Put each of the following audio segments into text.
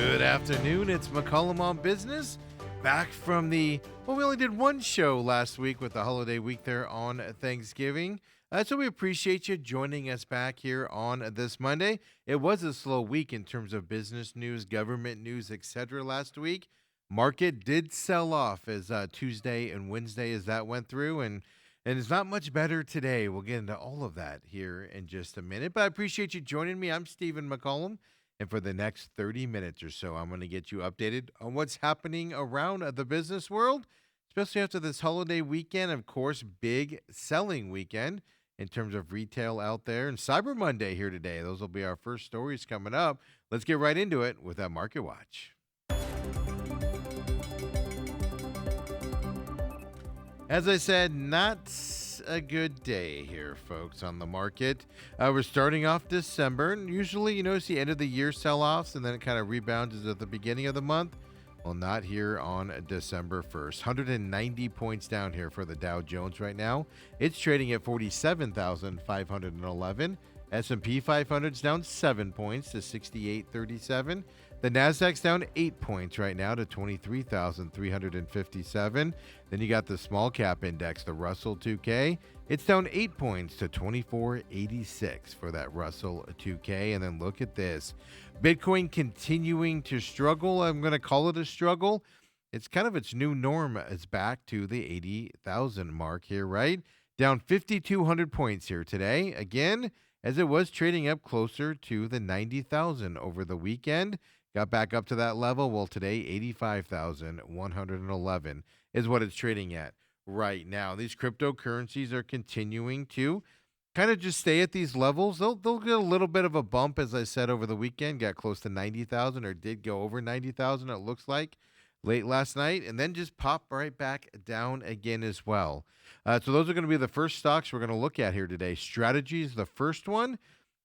Good afternoon. It's McCollum on Business. Back from we only did one show last week with the holiday week there on Thanksgiving. So we appreciate you joining us back here on this Monday. It was a slow week in terms of business news, government news, etc. last week. Market did sell off as Tuesday and Wednesday as that went through, and it's not much better today. We'll get into all of that here in just a minute. But I appreciate you joining me. I'm Stephen McCollum. And for the next 30 minutes or so, I'm going to get you updated on what's happening around the business world, especially after this holiday weekend. Of course, big selling weekend in terms of retail out there. And Cyber Monday here today. Those will be our first stories coming up. Let's get right into it with that Market Watch. As I said, not a good day here, folks, on the market. We're starting off December, and usually you notice the end of the year sell-offs, and then it kind of rebounds at the beginning of the month. Well, not here on December 1st. 190 points down here for the Dow Jones right now. It's trading at 47,511. S&P 500 is down 7 points to 6837. The Nasdaq's down 8 points right now to 23,357. Then you got the small cap index, the Russell 2K. It's down 8 points to 2486 for that Russell 2K. And then look at this. Bitcoin continuing to struggle. I'm going to call it a struggle. It's kind of its new norm. It's back to the 80,000 mark here, right? Down 5,200 points here today. Again, as it was trading up closer to the 90,000 over the weekend. Got back up to that level. Well, today, 85,111 is what it's trading at right now. These cryptocurrencies are continuing to kind of just stay at these levels. They'll get a little bit of a bump, as I said, over the weekend. Got close to 90,000 or did go over 90,000, it looks like, late last night. And then just pop right back down again as well. So those are going to be the first stocks we're going to look at here today. Strategy is the first one.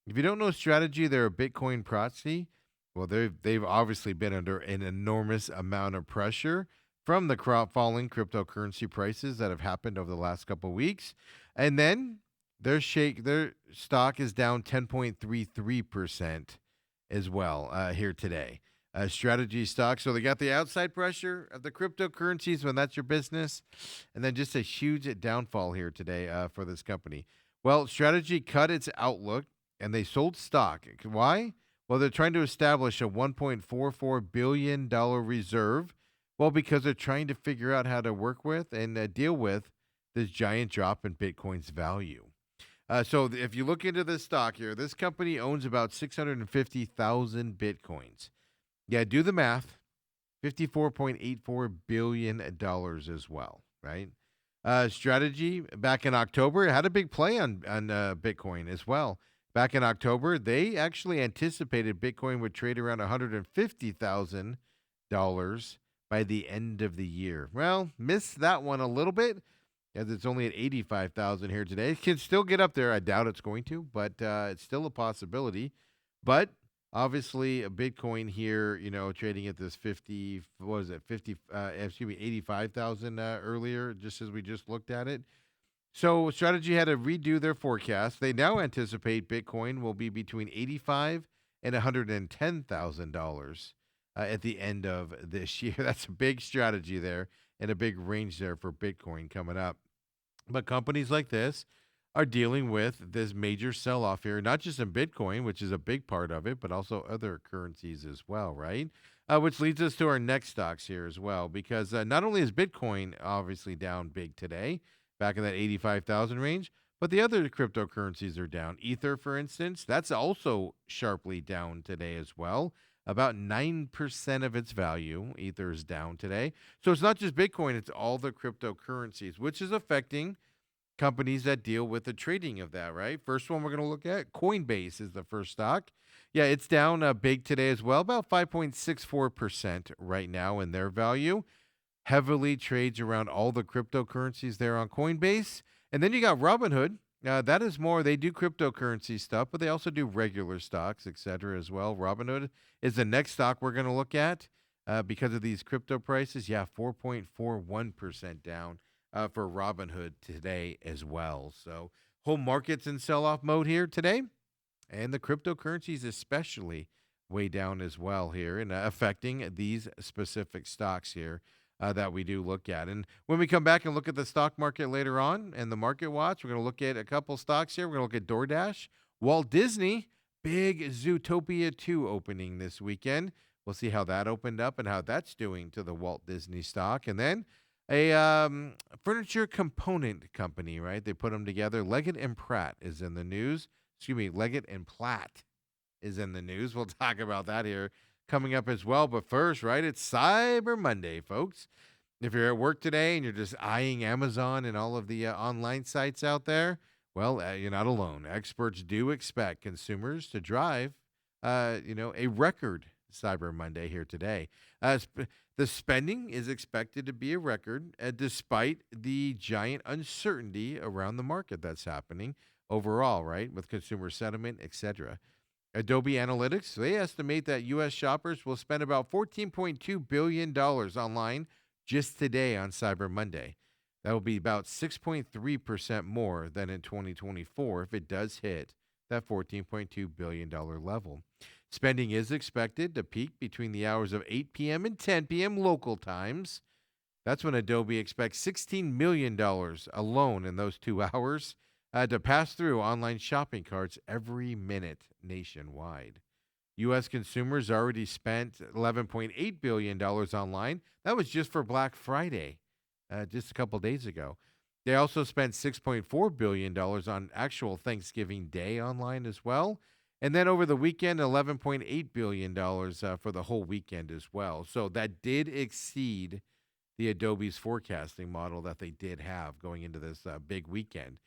If you don't know Strategy, they're a Bitcoin proxy. Well, they've obviously been under an enormous amount of pressure from the falling cryptocurrency prices that have happened over the last couple of weeks. And then their stock is down 10.33% as well here today. Strategy stock. So they got the outside pressure of the cryptocurrencies when that's your business. And then just a huge downfall here today for this company. Well, Strategy cut its outlook and they sold stock. Why? Well, they're trying to establish a $1.44 billion reserve. Well, because they're trying to figure out how to work with and deal with this giant drop in Bitcoin's value. So if you look into this stock here, this company owns about 650,000 Bitcoins. Yeah, do the math. $54.84 billion as well, right? Strategy back in October had a big play on Bitcoin as well. Back in October, they actually anticipated Bitcoin would trade around $150,000 by the end of the year. Well, missed that one a little bit as it's only at 85,000 here today. It can still get up there. I doubt it's going to, but it's still a possibility. But obviously, a Bitcoin here, trading at this 85,000 earlier, just as we just looked at it. So Strategy had to redo their forecast. They now anticipate Bitcoin will be between $85,000 and $110,000 at the end of this year. That's a big strategy there and a big range there for Bitcoin coming up. But companies like this are dealing with this major sell-off here, not just in Bitcoin, which is a big part of it, but also other currencies as well, right? Which leads us to our next stocks here as well, because not only is Bitcoin obviously down big today, back in that 85,000 range, but the other cryptocurrencies are down. Ether, for instance, that's also sharply down today as well. About 9% of its value, Ether, is down today. So it's not just Bitcoin, it's all the cryptocurrencies, which is affecting companies that deal with the trading of that, right? First one we're going to look at, Coinbase is the first stock. Yeah, it's down big today as well, about 5.64% right now in their value. Heavily trades around all the cryptocurrencies there on Coinbase. And then you got Robinhood. That is more, they do cryptocurrency stuff, but they also do regular stocks, et cetera, as well. Robinhood is the next stock we're going to look at because of these crypto prices. Yeah, 4.41% down for Robinhood today as well. So whole market's in sell-off mode here today, and the cryptocurrencies especially way down as well here and affecting these specific stocks here that we do look at. And when we come back and look at the stock market later on and the market watch, we're going to look at a couple stocks here. We're going to look at DoorDash, Walt Disney, big Zootopia 2 opening this weekend. We'll see how that opened up and how that's doing to the Walt Disney stock. And then a furniture component company, right? They put them together. Leggett and Pratt is in the news. Excuse me, Leggett and Platt is in the news. We'll talk about that here coming up as well. But first, right, it's Cyber Monday, folks. If you're at work today and you're just eyeing Amazon and all of the online sites out there, well, you're not alone. Experts do expect consumers to drive, a record Cyber Monday here today. The spending is expected to be a record, despite the giant uncertainty around the market that's happening overall, right, with consumer sentiment, etc. Adobe Analytics, they estimate that U.S. shoppers will spend about $14.2 billion online just today on Cyber Monday. That will be about 6.3% more than in 2024 if it does hit that $14.2 billion level. Spending is expected to peak between the hours of 8 p.m. and 10 p.m. local times. That's when Adobe expects $16 million alone in those 2 hours to pass through online shopping carts every minute nationwide. U.S. consumers already spent $11.8 billion online. That was just for Black Friday, just a couple days ago. They also spent $6.4 billion on actual Thanksgiving Day online as well. And then over the weekend, $11.8 billion for the whole weekend as well. So that did exceed the Adobe's forecasting model that they did have going into this big weekend.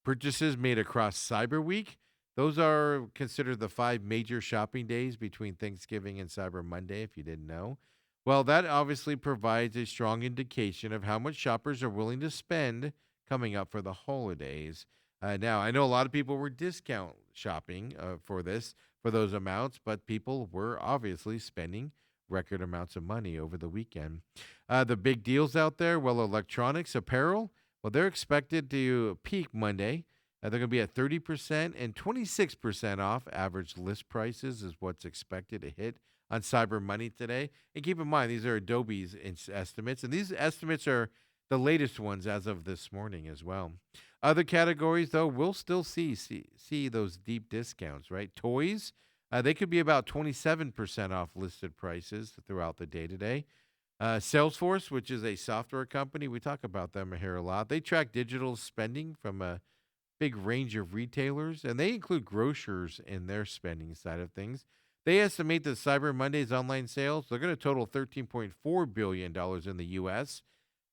Purchases made across Cyber Week, those are considered the 5 major shopping days between Thanksgiving and Cyber Monday, if you didn't know. Well, that obviously provides a strong indication of how much shoppers are willing to spend coming up for the holidays. Now, I know a lot of people were discount shopping for those amounts, but people were obviously spending record amounts of money over the weekend. The big deals out there, well, electronics, apparel, well, they're expected to peak Monday. They're going to be at 30% and 26% off average list prices is what's expected to hit on Cyber Money today. And keep in mind, these are Adobe's estimates, and these estimates are the latest ones as of this morning as well. Other categories, though, we'll still see those deep discounts, right? Toys, they could be about 27% off listed prices throughout the day today. Salesforce, which is a software company, we talk about them here a lot. They track digital spending from a big range of retailers, and they include grocers in their spending side of things. They estimate that Cyber Monday's online sales, they're going to total $13.4 billion in the U.S.,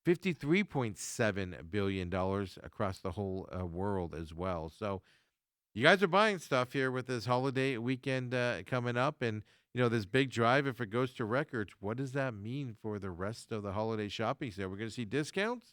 $53.7 billion across the whole world as well. So you guys are buying stuff here with this holiday weekend coming up, and this big drive. If it goes to records, what does that mean for the rest of the holiday shopping sale? We're going to see discounts,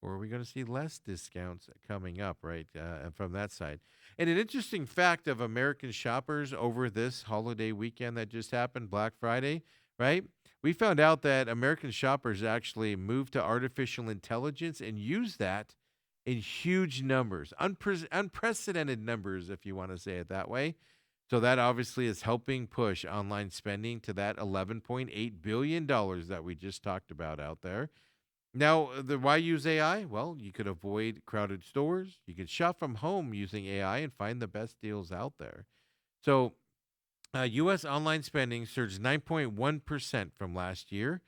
or are we going to see less discounts coming up, right? From that side. And an interesting fact of American shoppers over this holiday weekend that just happened, Black Friday, right? We found out that American shoppers actually moved to artificial intelligence and use that in huge numbers, unprecedented numbers, if you want to say it that way. So that obviously is helping push online spending to that $11.8 billion that we just talked about out there. Now, why use AI? Well, you could avoid crowded stores. You could shop from home using AI and find the best deals out there. So U.S. online spending surged 9.1% from last year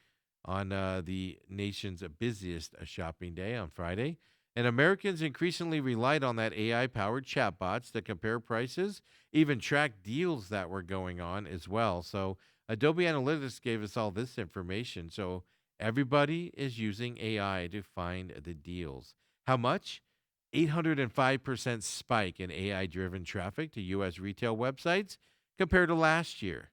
on the nation's busiest shopping day on Friday. And Americans increasingly relied on that AI powered chatbots to compare prices, even track deals that were going on as well. So, Adobe Analytics gave us all this information. So, everybody is using AI to find the deals. How much? 805% spike in AI driven traffic to U.S. retail websites compared to last year.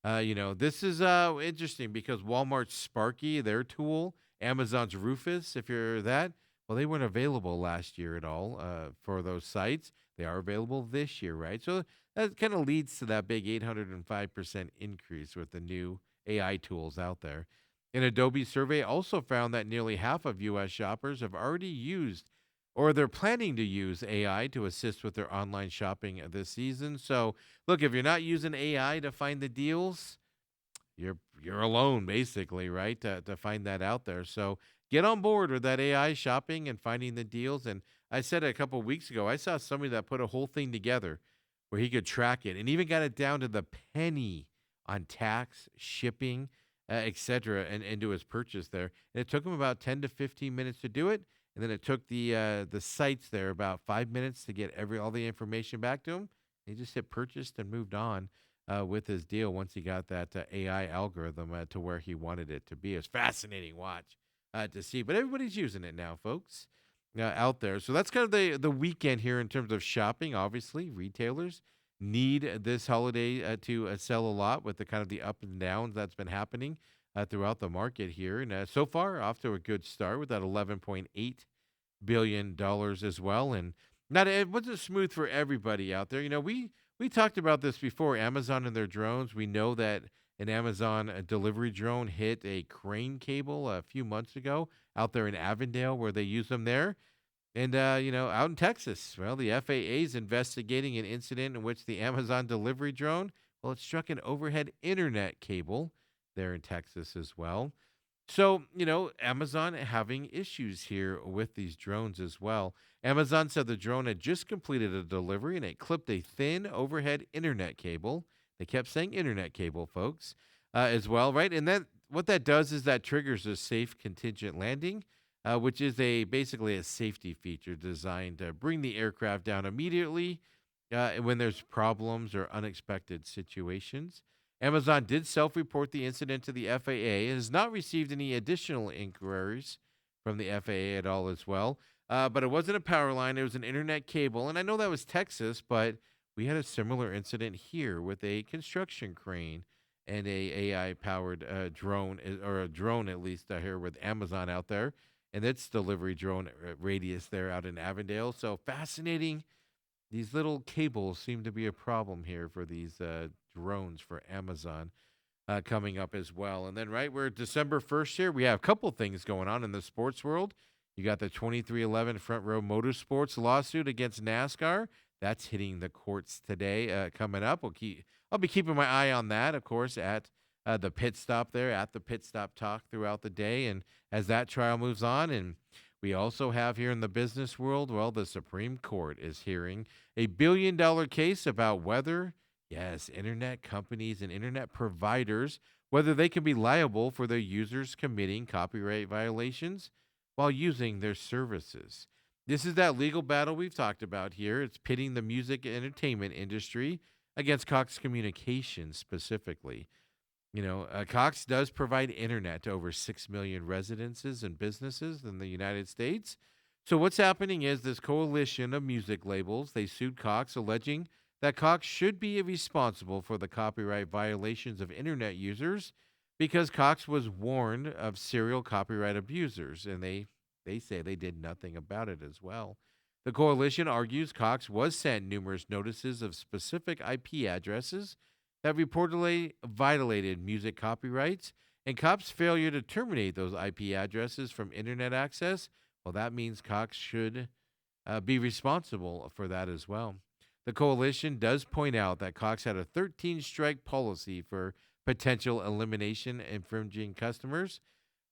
This is interesting because Walmart's Sparky, their tool, Amazon's Rufus, if you're that, well, they weren't available last year at all for those sites. They are available this year, right? So that kind of leads to that big 805% increase with the new AI tools out there. An Adobe survey also found that nearly half of U.S. shoppers have already used or they're planning to use AI to assist with their online shopping this season. So, look, if you're not using AI to find the deals, you're alone basically, right? To find that out there. So get on board with that AI shopping and finding the deals. And I said a couple weeks ago, I saw somebody that put a whole thing together where he could track it and even got it down to the penny on tax, shipping, etc., and do his purchase there. And it took him about 10 to 15 minutes to do it. And then it took the sites there about 5 minutes to get all the information back to him. He just hit purchased and moved on with his deal once he got that AI algorithm to where he wanted it to be. It's fascinating watch to see, but everybody's using it now, folks, out there. So that's kind of the weekend here in terms of shopping. Obviously, retailers need this holiday to sell a lot with the kind of the up and downs that's been happening throughout the market here, and so far off to a good start with that $11.8 billion as well. And not it wasn't smooth for everybody out there. We talked about this before. Amazon and their drones. We know that an Amazon delivery drone hit a crane cable a few months ago out there in Avondale, where they use them there. And out in Texas, well, the FAA is investigating an incident in which the Amazon delivery drone, well, it struck an overhead internet cable there in Texas as well. So, Amazon having issues here with these drones as well. Amazon said the drone had just completed a delivery and it clipped a thin overhead internet cable. They kept saying internet cable, folks, as well, right? And then what that does is that triggers a safe contingent landing, which is basically a safety feature designed to bring the aircraft down immediately when there's problems or unexpected situations. Amazon did self report the incident to the FAA and has not received any additional inquiries from the FAA at all, as well. But it wasn't a power line, it was an internet cable. And I know that was Texas, but we had a similar incident here with a construction crane and a AI powered drone, or a drone at least, here with Amazon out there and its delivery drone radius there out in Avondale. So fascinating. These little cables seem to be a problem here for these drones for Amazon coming up as well. And then, right, we're December 1st here. We have a couple things going on in the sports world. You got the 2311 Front Row Motorsports lawsuit against NASCAR. That's hitting the courts today coming up. I'll be keeping my eye on that, of course, at the pit stop there, at the pit stop talk throughout the day. And as that trial moves on, and we also have here in the business world, well, the Supreme Court is hearing a $1 billion case about whether, yes, internet companies and internet providers, whether they can be liable for their users committing copyright violations while using their services. This is that legal battle we've talked about here. It's pitting the music and entertainment industry against Cox Communications specifically. Cox does provide internet to over 6 million residences and businesses in the United States. So what's happening is this coalition of music labels, they sued Cox, alleging that Cox should be responsible for the copyright violations of internet users because Cox was warned of serial copyright abusers, and they say they did nothing about it as well. The coalition argues Cox was sent numerous notices of specific IP addresses that reportedly violated music copyrights, and Cox's failure to terminate those IP addresses from internet access, well, that means Cox should be responsible for that as well. The coalition does point out that Cox had a 13 strike policy for potential elimination infringing customers.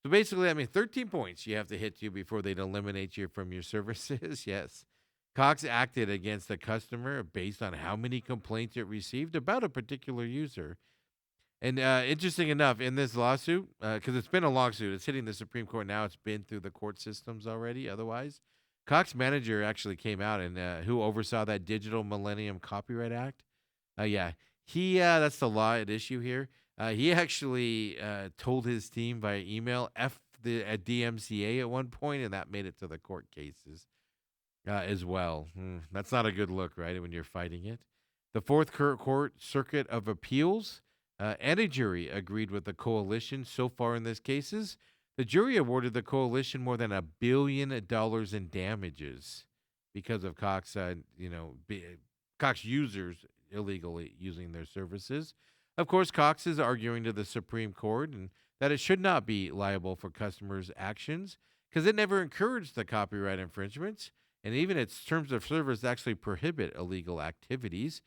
So basically, I mean, 13 points you have to hit you before they'd eliminate you from your services. Yes. Cox acted against a customer based on how many complaints it received about a particular user. And interesting enough, in this lawsuit, because it's been a lawsuit, it's hitting the Supreme Court now. It's been through the court systems already. Otherwise, Cox manager actually came out and who oversaw that Digital Millennium Copyright Act. Yeah, that's the law at issue here. He actually told his team via email F the at DMCA at one point, and that made it to the court cases as well. That's not a good look, right, when you're fighting it. The Fourth Court Circuit of Appeals and a jury agreed with the coalition so far in these cases. The jury awarded the coalition more than $1 billion in damages because of Cox, Cox users illegally using their services. Of course, Cox is arguing to the Supreme Court and that it should not be liable for customers' actions because it never encouraged the copyright infringements. And even its terms of service actually prohibit illegal activities.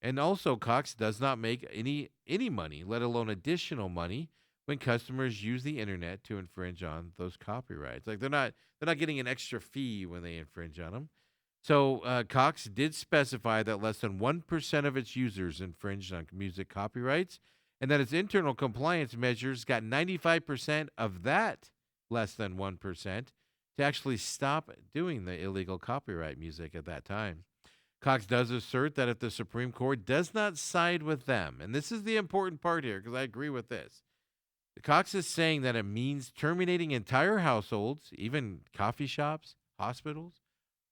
And also, Cox does not make any money, let alone additional money, when customers use the internet to infringe on those copyrights. Like they're not getting an extra fee when they infringe on them. So Cox did specify that less than 1% of its users infringed on music copyrights, and that its internal compliance measures got 95% of that less than 1% to actually stop doing the illegal copyright music at that time. Cox does assert that if the Supreme Court does not side with them, and this is the important part here because I agree with this, Cox is saying that it means terminating entire households, even coffee shops, hospitals,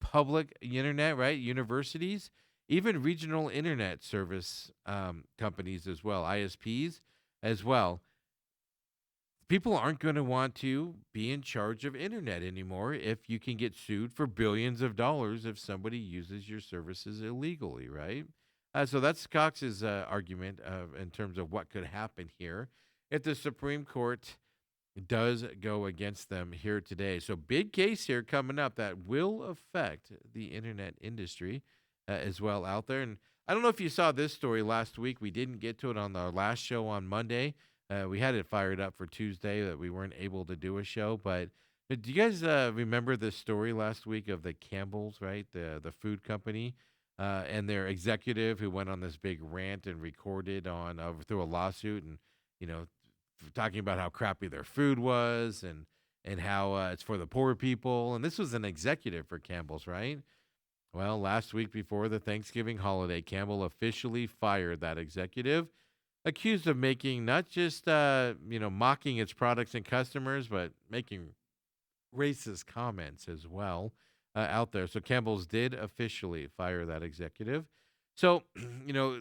public internet, right? Universities, even regional internet service companies as well, ISPs as well. People aren't going to want to be in charge of internet anymore if you can get sued for billions of dollars if somebody uses your services illegally, right? So that's Cox's argument in terms of what could happen here if the Supreme Court does go against them here today. So big case here coming up that will affect the internet industry as well out there. And I don't know if you saw this story last week. We didn't get to it on our last show on Monday. We had it fired up for Tuesday that we weren't able to do a show. But do you guys remember this story last week of the Campbell's, right? The food company and their executive who went on this big rant and recorded on through a lawsuit and, you know, talking about how crappy their food was and how it's for the poor people. And this was an executive for Campbell's, right? Well, last week before the Thanksgiving holiday, Campbell officially fired that executive, accused of making not just mocking its products and customers, but making racist comments as well out there. So Campbell's did officially fire that executive. So,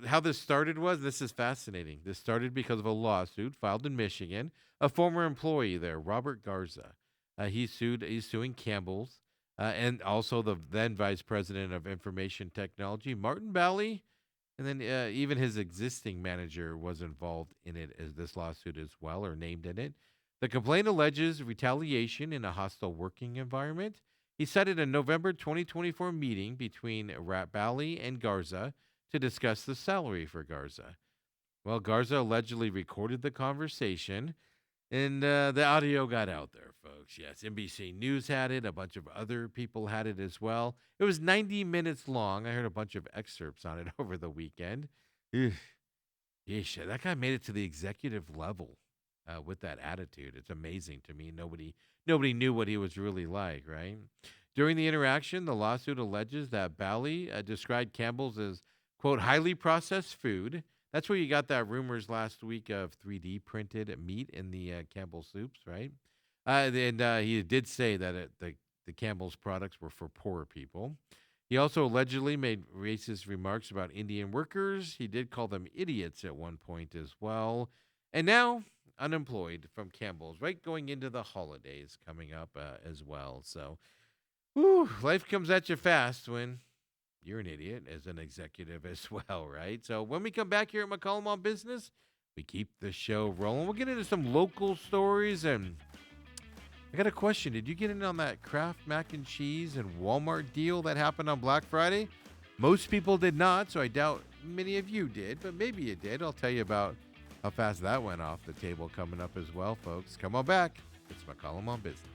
how this started was, this is fascinating. This started because of a lawsuit filed in Michigan. A former employee there, Robert Garza, he's suing Campbell's and also the then vice president of information technology, Martin Bally. And then even his existing manager was involved in it as this lawsuit as well, or named in it. The complaint alleges retaliation in a hostile working environment. He cited a November 2024 meeting between Bally and Garza to discuss the salary for Garza. Well, Garza allegedly recorded the conversation, and the audio got out there, folks. Yes, NBC News had it. A bunch of other people had it as well. It was 90 minutes long. I heard a bunch of excerpts on it over the weekend. Ugh. Yeesh, that guy made it to the executive level with that attitude. It's amazing to me. Nobody knew what he was really like, right? During the interaction, the lawsuit alleges that Bally described Campbell's as, quote, highly processed food. That's where you got that rumors last week of 3D printed meat in the Campbell soups, right? And he did say that the Campbell's products were for poor people. He also allegedly made racist remarks about Indian workers. He did call them idiots at one point as well. And now unemployed from Campbell's, right? Going into the holidays coming up as well. So, life comes at you fast when you're an idiot as an executive as well, right? So when we come back here at McCollum on Business, we keep the show rolling. We'll get into some local stories, and I got a question. Did you get in on that Kraft mac and cheese and Walmart deal that happened on Black Friday? Most people did not, so I doubt many of you did, but maybe you did. I'll tell you about how fast that went off the table coming up as well, folks. Come on back. It's McCollum on Business.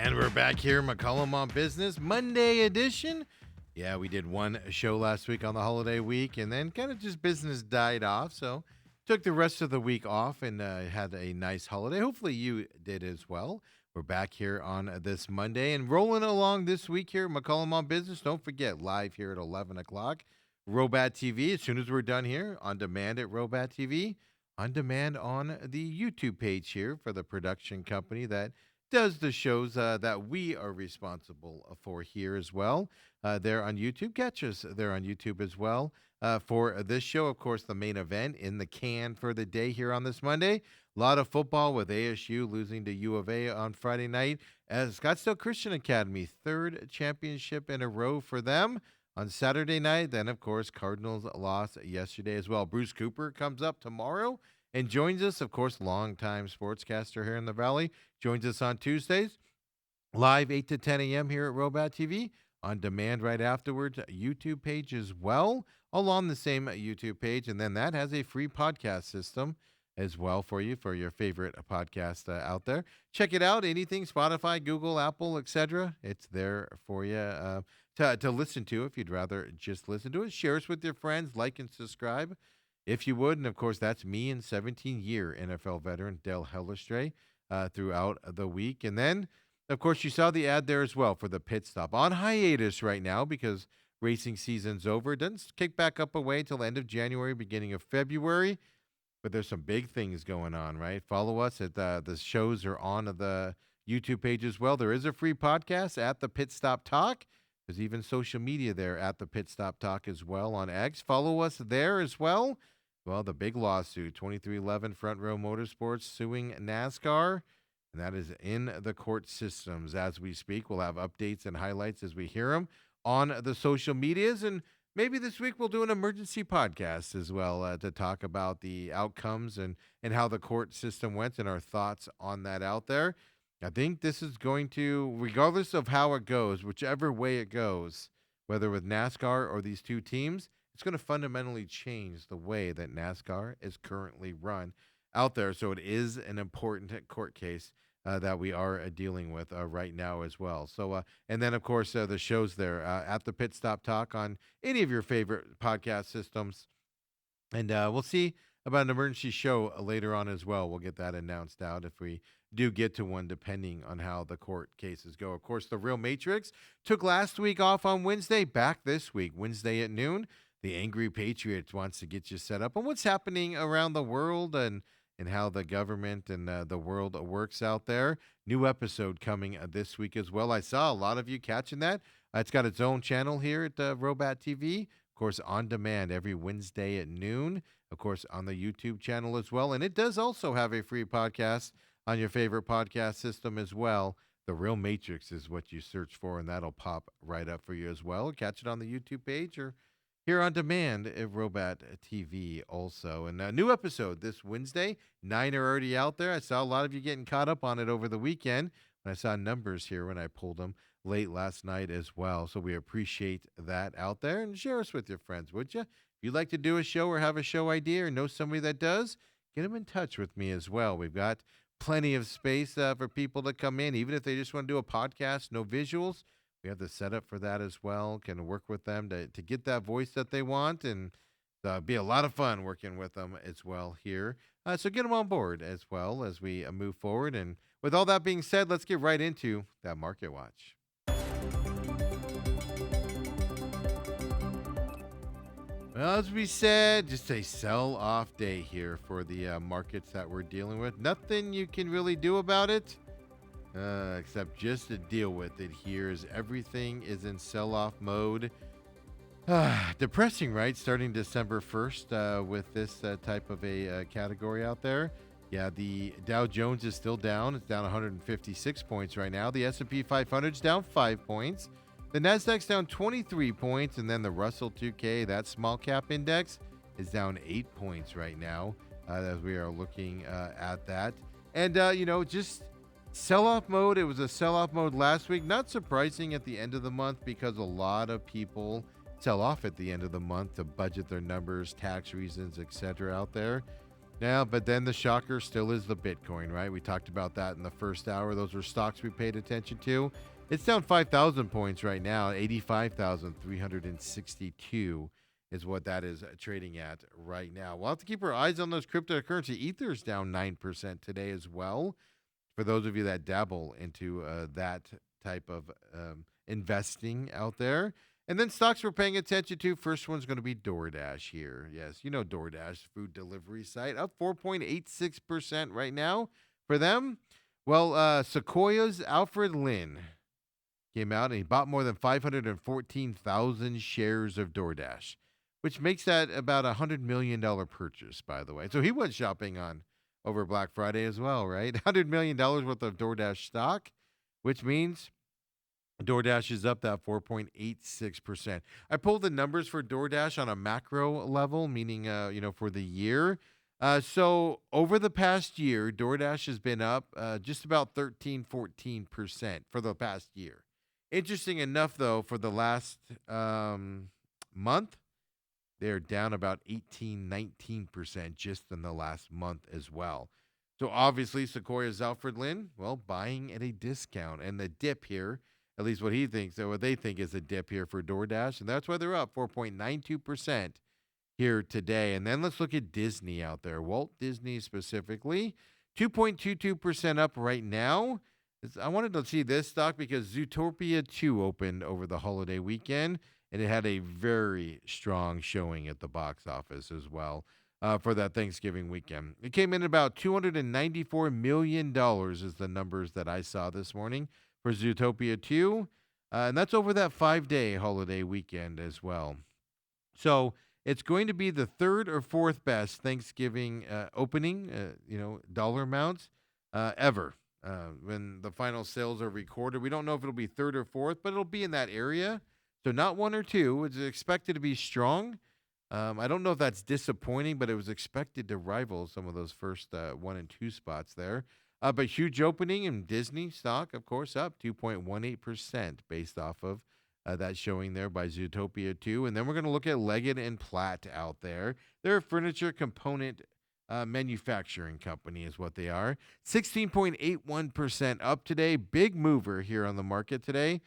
And we're back here, McCollum on Business, Monday edition. Yeah, we did one show last week on the holiday week, and then kind of just business died off. So took the rest of the week off and had a nice holiday. Hopefully you did as well. We're back here on this Monday and rolling along this week here, McCollum on Business. Don't forget, live here at 11 o'clock, Robat TV. As soon as we're done here, on demand at Robat TV, on demand on the YouTube page here for the production company that does the shows that we are responsible for here as well. There on YouTube. Catch us there on YouTube as well. For this show, of course, the main event in the can for the day here on this Monday. A lot of football with ASU losing to U of A on Friday night. As Scottsdale Christian Academy, third championship in a row for them on Saturday night. Then, of course, Cardinals lost yesterday as well. Bruce Cooper comes up tomorrow and joins us, of course, longtime sportscaster here in the Valley. Joins us on Tuesdays, live 8 to 10 a.m. here at Robat TV. On demand right afterwards, YouTube page as well, all on the same YouTube page. And then that has a free podcast system as well for you, for your favorite podcast out there. Check it out. Anything, Spotify, Google, Apple, etc. It's there for you to listen to if you'd rather just listen to it. Share us with your friends. Like and subscribe if you would. And, of course, that's me and 17-year NFL veteran Dale Hellestrey throughout the week. And then, of course, you saw the ad there as well for the pit stop. On hiatus right now because racing season's over. It doesn't kick back up away until the end of January, beginning of February. But there's some big things going on, right? Follow us at the shows are on the YouTube page as well. There is a free podcast at the Pit Stop Talk. There's even social media there at the Pit Stop Talk as well on X. Follow us there as well. Well, the big lawsuit, 2311 Front Row Motorsports suing NASCAR, and that is in the court systems as we speak. We'll have updates and highlights as we hear them on the social medias, and maybe this week we'll do an emergency podcast as well to talk about the outcomes and how the court system went and our thoughts on that out there. I think this is going to, regardless of how it goes, whichever way it goes, whether with NASCAR or these two teams, it's going to fundamentally change the way that NASCAR is currently run out there. So it is an important court case that we are dealing with right now as well. So, and then, of course, the shows there at the Pit Stop Talk on any of your favorite podcast systems. And we'll see about an emergency show later on as well. We'll get that announced out if we do get to one, depending on how the court cases go. Of course, the Real Matrix took last week off on Wednesday, back this week, Wednesday at noon. The Angry Patriots wants to get you set up on what's happening around the world and how the government and the world works out there. New episode coming this week as well. I saw a lot of you catching that. It's got its own channel here at Robat TV. Of course, on demand every Wednesday at noon. Of course, on the YouTube channel as well. And it does also have a free podcast on your favorite podcast system as well. The Real Matrix is what you search for, and that'll pop right up for you as well. Catch it on the YouTube page or here on demand at Robat TV also. And a new episode this Wednesday. 9 are already out there. I saw a lot of you getting caught up on it over the weekend. And I saw numbers here when I pulled them late last night as well. So we appreciate that out there. And share us with your friends, would you? If you'd like to do a show or have a show idea or know somebody that does, get them in touch with me as well. We've got plenty of space for people to come in, even if they just want to do a podcast, no visuals. We have the setup for that as well. Can work with them to get that voice that they want, and be a lot of fun working with them as well here. So get them on board as well as we move forward. And with all that being said, let's get right into that Market Watch. Well, as we said, just a sell-off day here for the markets that we're dealing with. Nothing you can really do about it. Except just to deal with it here as everything is in sell-off mode. Depressing, right? Starting December 1st with this type of a category out there. Yeah, the Dow Jones is still down. It's down 156 points right now. The S&P 500 is down 5 points. The Nasdaq's down 23 points. And then the Russell 2K, that small cap index, is down 8 points right now as we are looking at that. And, just sell-off mode. It was a sell-off mode last week. Not surprising at the end of the month because a lot of people sell off at the end of the month to budget their numbers, tax reasons, etc. out there. Yeah, but then the shocker still is the Bitcoin, right? We talked about that in the first hour. Those were stocks we paid attention to. It's down 5,000 points right now. 85,362 is what that is trading at right now. We'll have to keep our eyes on those cryptocurrency. Ether's down 9% today as well. For those of you that dabble into that type of investing out there. And then stocks we're paying attention to. First one's going to be DoorDash here. Yes, you know DoorDash, food delivery site, up 4.86% right now for them. Well, Sequoia's Alfred Lin came out and he bought more than 514,000 shares of DoorDash, which makes that about a $100 million purchase, by the way. So he went shopping on over Black Friday as well, right? $100 million worth of DoorDash stock, which means DoorDash is up that 4.86%. I pulled the numbers for DoorDash on a macro level, meaning, for the year. So over the past year, DoorDash has been up just about 13, 14% for the past year. Interesting enough, though, for the last month, they're down about 18, 19% just in the last month as well. So obviously, Sequoia's Alfred Lin, well, buying at a discount. And the dip here, at least what he thinks, or what they think is a dip here for DoorDash. And that's why they're up 4.92% here today. And then let's look at Disney out there. Walt Disney specifically, 2.22% up right now. I wanted to see this stock because Zootopia 2 opened over the holiday weekend, and it had a very strong showing at the box office as well for that Thanksgiving weekend. It came in about $294 million is the numbers that I saw this morning for Zootopia 2, and that's over that 5-day holiday weekend as well. So it's going to be the third or fourth best Thanksgiving opening, dollar amounts ever. When the final sales are recorded, we don't know if it'll be third or fourth, but it'll be in that area. So not one or two. It's expected to be strong. I don't know if that's disappointing, but it was expected to rival some of those first 1 and 2 spots there. But huge opening in Disney stock, of course, up 2.18% based off of that showing there by Zootopia 2. And then we're going to look at Leggett and Platt out there. They're a furniture component manufacturing company is what they are. 16.81% up today. Big mover here on the market today.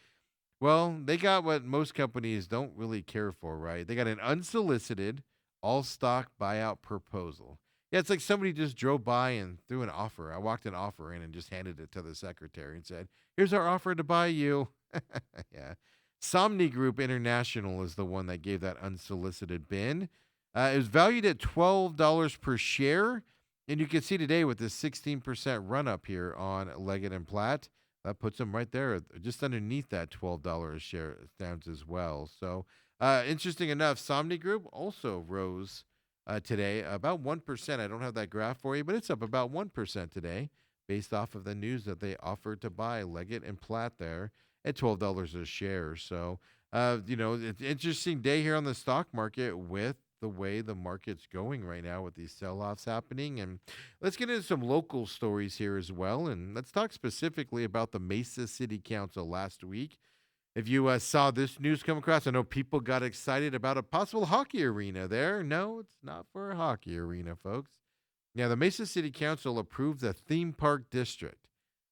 Well, they got what most companies don't really care for, right? They got an unsolicited all stock buyout proposal. Yeah, it's like somebody just drove by and threw an offer. I walked an offer in and just handed it to the secretary and said, "Here's our offer to buy you." Yeah. Somni Group International is the one that gave that unsolicited bid. It was valued at $12 per share. And you can see today with this 16% run up here on Leggett and Platt, that puts them right there, just underneath that $12 a share stands as well. So interesting enough, Somni Group also rose today about 1%. I don't have that graph for you, but it's up about 1% today based off of the news that they offered to buy Leggett and Platt there at $12 a share. So, it's an interesting day here on the stock market with the way the market's going right now with these sell-offs happening. And let's get into some local stories here as well. And let's talk specifically about the Mesa City Council last week. If you saw this news come across, I know people got excited about a possible hockey arena there. No, it's not for a hockey arena, folks. Yeah, the Mesa City Council approved the theme park district.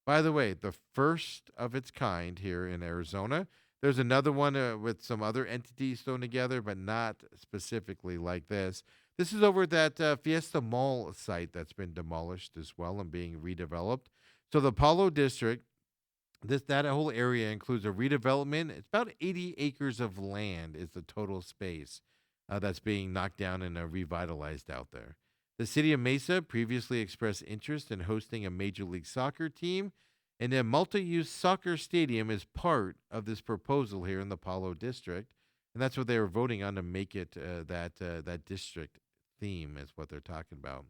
By the way, the first of its kind here in Arizona. There's another one with some other entities thrown together, but not specifically like this. This is over at that Fiesta Mall site that's been demolished as well and being redeveloped. So the Apollo District, that whole area includes a redevelopment. It's about 80 acres of land is the total space that's being knocked down and revitalized out there. The city of Mesa previously expressed interest in hosting a Major League Soccer team, and a multi-use soccer stadium is part of this proposal here in the Apollo District, and that's what they were voting on to make it that district theme is what they're talking about.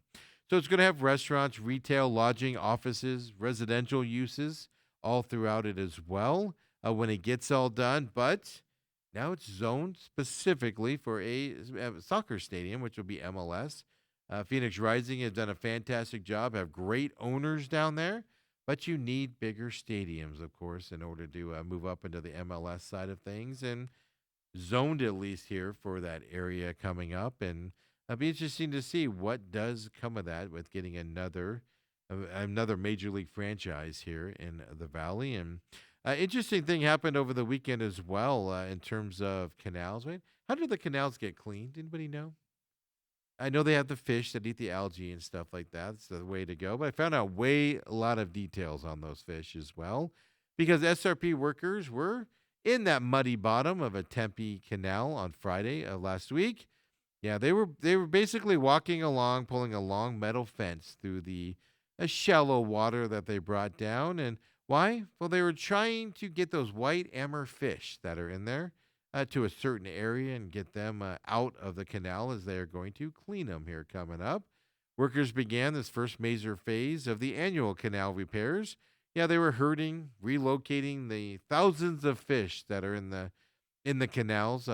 So it's going to have restaurants, retail, lodging, offices, residential uses all throughout it as well when it gets all done. But now it's zoned specifically for a soccer stadium, which will be MLS. Phoenix Rising has done a fantastic job, have great owners down there, but you need bigger stadiums, of course, in order to move up into the MLS side of things, and zoned at least here for that area coming up. And It'll be interesting to see what does come of that with getting another major league franchise here in the Valley. And interesting thing happened over the weekend as well in terms of canals. Right? How do the canals get cleaned? Anybody know? I know they have the fish that eat the algae and stuff like that. It's the way to go. But I found out way a lot of details on those fish as well, because SRP workers were in that muddy bottom of a Tempe canal on Friday of last week. Yeah, they were basically walking along, pulling a long metal fence through the shallow water that they brought down. And why? Well, they were trying to get those white amber fish that are in there to a certain area and get them out of the canal, as they are going to clean them here coming up. Workers began this first major phase of the annual canal repairs. Yeah, they were herding, relocating the thousands of fish that are in the canals.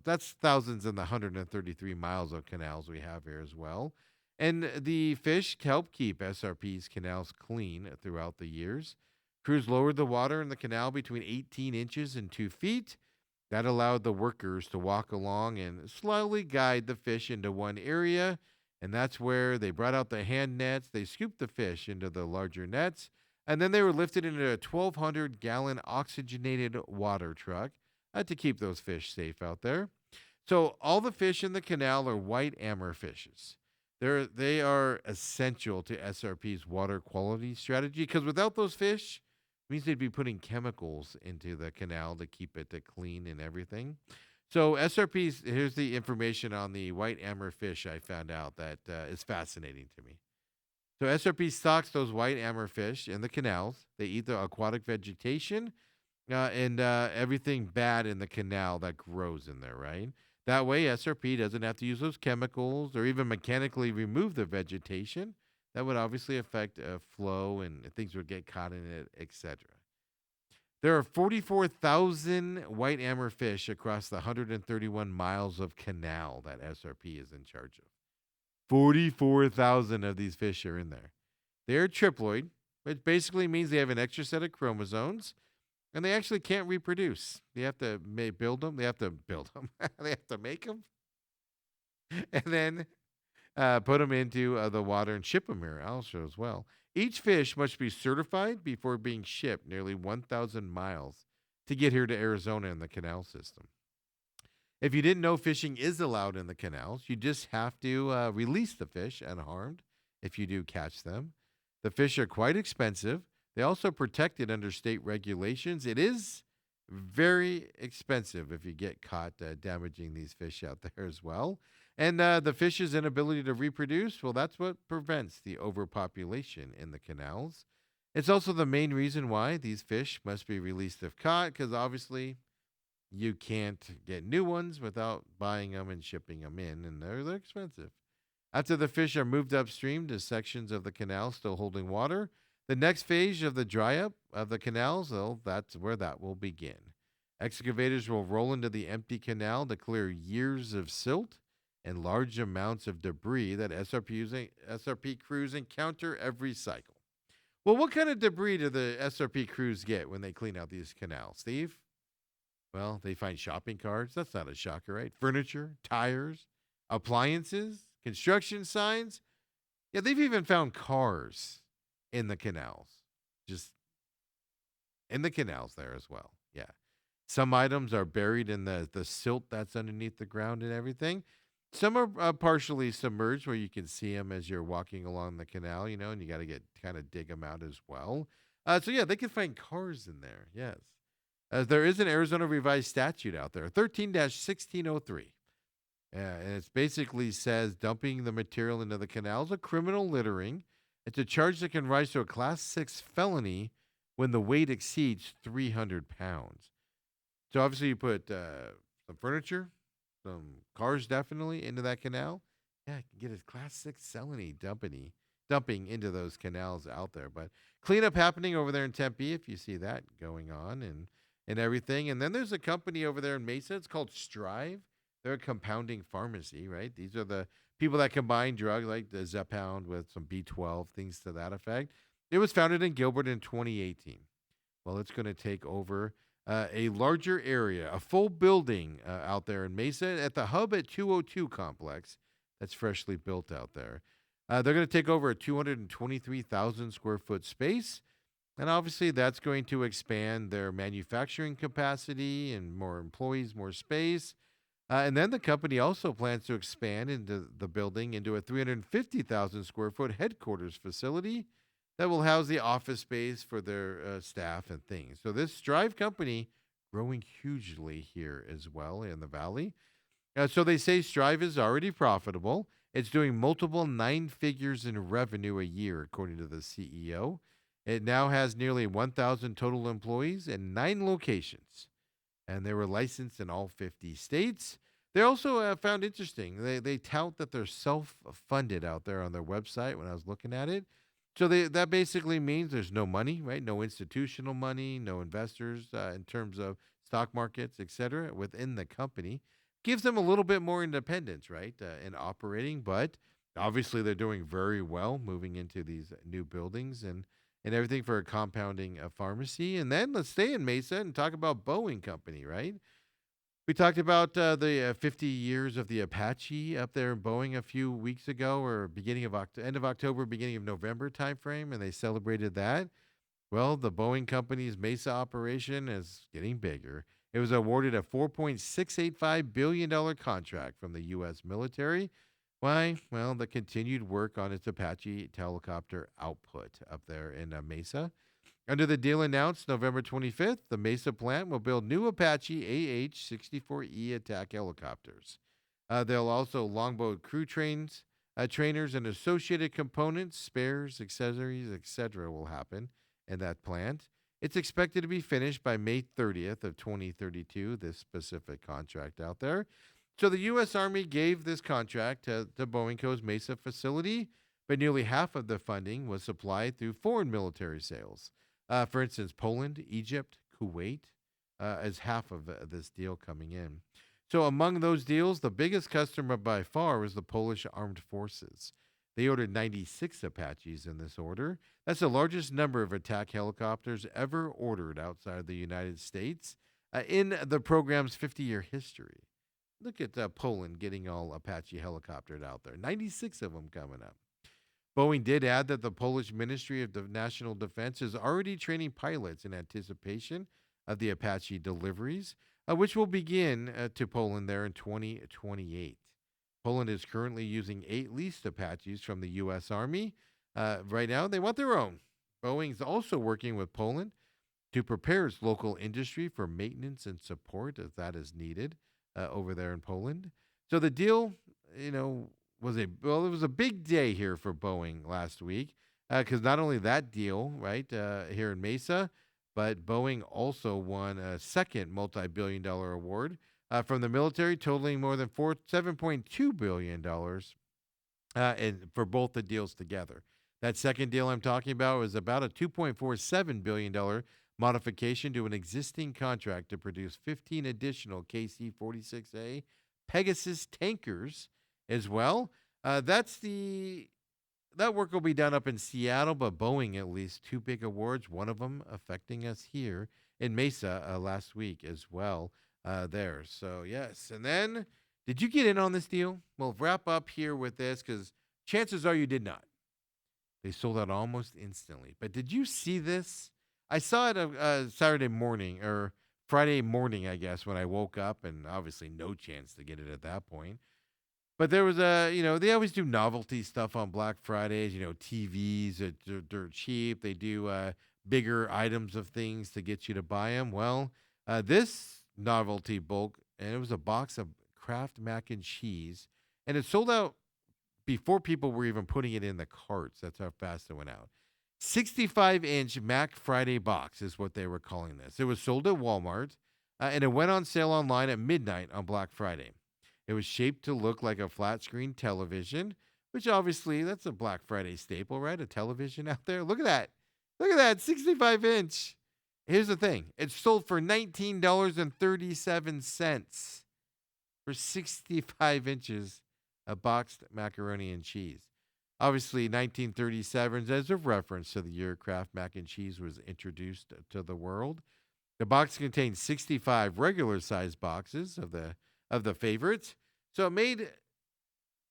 That's thousands in the 133 miles of canals we have here as well. And the fish help keep SRP's canals clean throughout the years. Crews lowered the water in the canal between 18 inches and 2 feet. That allowed the workers to walk along and slowly guide the fish into one area. And that's where they brought out the hand nets. They scooped the fish into the larger nets. And then they were lifted into a 1,200-gallon oxygenated water truck to keep those fish safe out there. So all the fish in the canal are white amber fishes. They are essential to SRP's water quality strategy, because without those fish, it means they'd be putting chemicals into the canal to keep it clean and everything. So SRP's, here's the information on the white amber fish I found out that is fascinating to me. So SRP stocks those white amber fish in the canals. They eat the aquatic vegetation and everything bad in the canal that grows in there, right? That way, SRP doesn't have to use those chemicals or even mechanically remove the vegetation. That would obviously affect flow, and things would get caught in it, etc. There are 44,000 white amber fish across the 131 miles of canal that SRP is in charge of. 44,000 of these fish are in there. They're triploid, which basically means they have an extra set of chromosomes, and they actually can't reproduce. They have to build them. They have to build them. They have to make them, and then put them into the water and ship them here also as well. Each fish must be certified before being shipped nearly 1,000 miles to get here to Arizona in the canal system. If you didn't know, fishing is allowed in the canals. You just have to release the fish unharmed if you do catch them. The fish are quite expensive. They also protected under state regulations. It is very expensive if you get caught damaging these fish out there as well. And the fish's inability to reproduce, well, that's what prevents the overpopulation in the canals. It's also the main reason why these fish must be released if caught, because obviously you can't get new ones without buying them and shipping them in, and they're expensive. After the fish are moved upstream to sections of the canal still holding water, the next phase of the dry up of the canals, well, that's where that will begin. Excavators will roll into the empty canal to clear years of silt and large amounts of debris that SRP crews encounter every cycle. Well, what kind of debris do the SRP crews get when they clean out these canals, Steve? Well, they find shopping carts. That's not a shocker, right? Furniture, tires, appliances, construction signs. Yeah, they've even found cars in the canals, just in the canals there as well. Yeah. Some items are buried in the silt that's underneath the ground and everything. Some are partially submerged where you can see them as you're walking along the canal, and you got to get kind of dig them out as well. So, yeah, they can find cars in there. Yes. There is an Arizona revised statute out there, 13-1603. And it basically says dumping the material into the canal is a criminal littering. It's a charge that can rise to a Class 6 felony when the weight exceeds 300 pounds. So obviously you put some furniture, some cars definitely into that canal. Yeah, you can get a Class 6 felony dumping into those canals out there. But cleanup happening over there in Tempe, if you see that going on and everything. And then there's a company over there in Mesa. It's called Strive. They're a compounding pharmacy, right? These are the people that combine drugs like the Zepbound with some B12, things to that effect. It was founded in Gilbert in 2018. Well, it's going to take over a larger area, a full building out there in Mesa at the Hub at 202 complex. that's freshly built out there. They're going to take over a 223,000 square foot space. And obviously, that's going to expand their manufacturing capacity and more employees, more space. And then the company also plans to expand into the building into a 350,000 square foot headquarters facility that will house the office space for their staff and things. So this Strive company growing hugely here as well in the valley. So they say Strive is already profitable. It's doing multiple nine figures in revenue a year, according to the CEO. It now has nearly 1,000 total employees in nine locations, and they were licensed in all 50 states. They also found interesting. They tout that they're self-funded out there on their website. When I was looking at it, so that basically means there's no money, right? No institutional money, no investors in terms of stock markets, etc. Within the company. Gives them a little bit more independence, right, in operating. But obviously, they're doing very well moving into these new buildings and everything for a compounding pharmacy. And then let's stay in Mesa and talk about Boeing Company, right? We talked about the 50 years of the Apache up there in Boeing a few weeks ago, or end of October, beginning of November timeframe, and they celebrated that. Well, the Boeing Company's Mesa operation is getting bigger. It was awarded a $4.685 billion contract from the U.S. military. Why? Well, the continued work on its Apache helicopter output up there in Mesa. Under the deal announced November 25th, the Mesa plant will build new Apache AH-64E attack helicopters. They'll also longboat trainers, and associated components, spares, accessories, etc. will happen in that plant. It's expected to be finished by May 30th of 2032, this specific contract out there. So the U.S. Army gave this contract to Boeing Co.'s Mesa facility, but nearly half of the funding was supplied through foreign military sales. For instance, Poland, Egypt, Kuwait, as half of this deal coming in. So among those deals, the biggest customer by far was the Polish Armed Forces. They ordered 96 Apaches in this order. That's the largest number of attack helicopters ever ordered outside the United States in the program's 50-year history. Look at Poland getting all Apache helicoptered out there. 96 of them coming up. Boeing did add that the Polish Ministry of National Defense is already training pilots in anticipation of the Apache deliveries, which will begin to Poland there in 2028. Poland is currently using 8 leased Apaches from the U.S. Army. Right now, they want their own. Boeing's also working with Poland to prepare its local industry for maintenance and support as that is needed over there in Poland. So the deal, it was a big day here for Boeing last week because not only that deal, right, here in Mesa, but Boeing also won a second multi-billion-dollar award from the military, totaling more than $7.2 billion for both the deals together. That second deal I'm talking about was about a $2.47 billion modification to an existing contract to produce 15 additional KC-46A Pegasus tankers as well. That work will be done up in Seattle, but Boeing at least 2 big awards, one of them affecting us here in Mesa last week as well there. So, yes. And then, did you get in on this deal? We'll wrap up here with this because chances are you did not. They sold out almost instantly. But did you see this? I saw it Saturday morning or Friday morning, I guess, when I woke up, and obviously no chance to get it at that point. But there was they always do novelty stuff on Black Fridays, TVs that are dirt cheap. They do bigger items of things to get you to buy them. Well, this novelty bulk, and it was a box of Kraft mac and cheese, and it sold out before people were even putting it in the carts. That's how fast it went out. 65-inch Mac Friday box is what they were calling this. It was sold at Walmart, and it went on sale online at midnight on Black Friday. It was shaped to look like a flat screen television, which obviously that's a Black Friday staple, right? A television out there. Look at that. Look at that, 65-inch. Here's the thing. It's sold for $19.37 for 65 inches of boxed macaroni and cheese. Obviously, 1937 as a reference to the year Kraft mac and cheese was introduced to the world. The box contains 65 regular-sized boxes of the favorites. So it made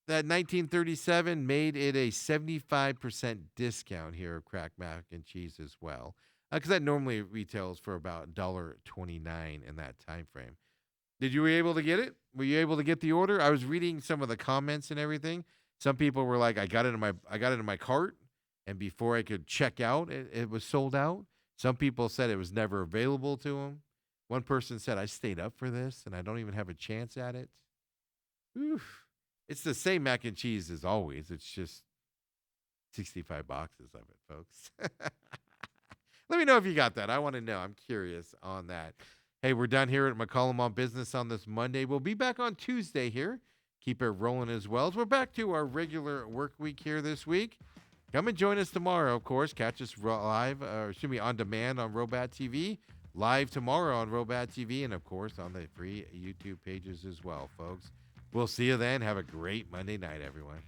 That 1937 made it a 75% discount here of cracked mac and cheese as well. Because that normally retails for about $1.29 in that time frame. Did you were able to get it? Were you able to get the order? I was reading some of the comments and everything. Some people were like, I got it in my cart, and before I could check out, it was sold out. Some people said it was never available to them. One person said, I stayed up for this and I don't even have a chance at it. Oof. It's the same mac and cheese as always. It's just 65 boxes of it, folks. Let me know if you got that. I want to know. I'm curious on that. Hey, we're done here at McCollum on Business on this Monday. We'll be back on Tuesday here. Keep it rolling as well. As we're back to our regular work week here this week. Come and join us tomorrow, of course. Catch us live, on demand on Robat TV. Live tomorrow on Robat TV, and of course on the free YouTube pages as well, folks. We'll see you then. Have a great Monday night, everyone.